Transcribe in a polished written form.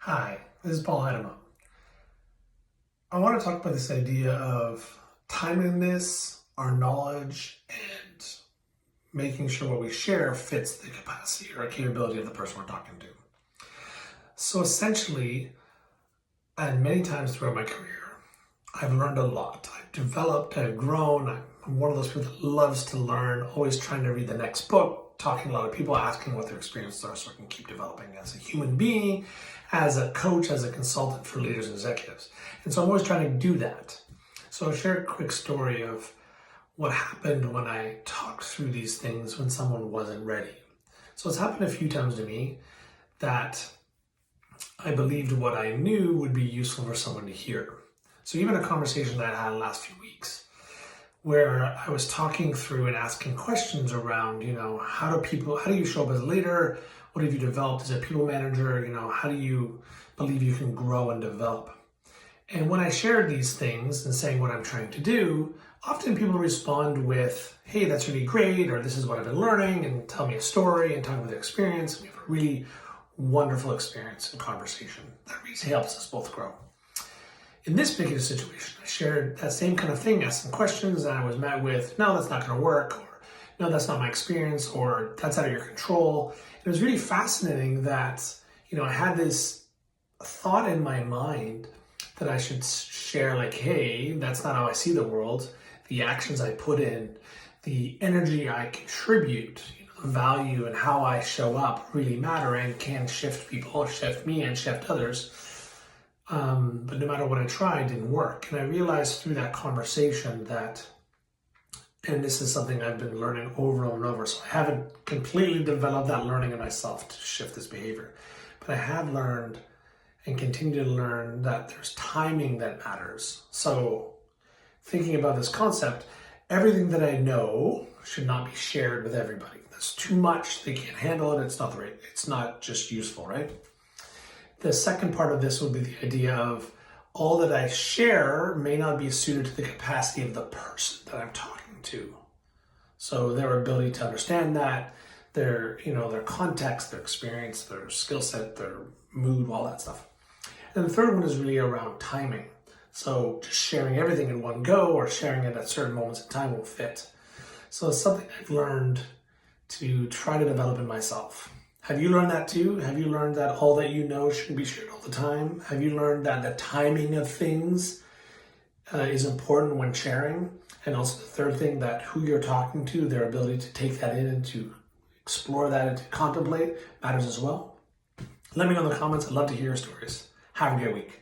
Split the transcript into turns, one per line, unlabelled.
Hi, this is Paul Hedema. I want to talk about this idea of timeliness, our knowledge, and making sure what we share fits the capacity or capability of the person we're talking to. So essentially, and many times throughout my career, I've learned a lot. I've developed, I've grown. I'm one of those people that loves to learn, always trying to read the next book, talking to a lot of people, asking what their experiences are so I can keep developing as a human being, as a coach, as a consultant for leaders and executives. And so I'm always trying to do that. So I'll share a quick story of what happened when I talked through these things when someone wasn't ready. So it's happened a few times to me that I believed what I knew would be useful for someone to hear. So even a conversation that I had in the last few weeks, where I was talking through and asking questions around, how do you show up as a leader? What have you developed as a people manager? How do you believe you can grow and develop? And when I shared these things and saying what I'm trying to do, often people respond with, hey, that's really great, or this is what I've been learning, and tell me a story and talk about their experience. We have a really wonderful experience and conversation that really helps us both grow. In this particular situation, I shared that same kind of thing, asked some questions, and I was met with, no, that's not going to work, or no, that's not my experience, or that's out of your control. It was really fascinating that, I had this thought in my mind that I should share, like, hey, that's not how I see the world. The actions I put in, the energy I contribute, the value and how I show up really matter and can shift people, shift me, and shift others. But no matter what I tried, it didn't work. And I realized through that conversation that, and this is something I've been learning over and over, so I haven't completely developed that learning in myself to shift this behavior, but I have learned and continue to learn that there's timing that matters. So thinking about this concept, everything that I know should not be shared with everybody. That's too much. They can't handle it. It's not just useful, right? The second part of this would be the idea of all that I share may not be suited to the capacity of the person that I'm talking to. So their ability to understand that, their context, their experience, their skill set, their mood, all that stuff. And the third one is really around timing. So just sharing everything in one go or sharing it at certain moments in time won't fit. So it's something I've learned to try to develop in myself. Have you learned that too? Have you learned that all that you know shouldn't be shared all the time? Have you learned that the timing of things is important when sharing? And also the third thing, that who you're talking to, their ability to take that in and to explore that and to contemplate matters as well. Let me know in the comments. I'd love to hear your stories. Have a great week.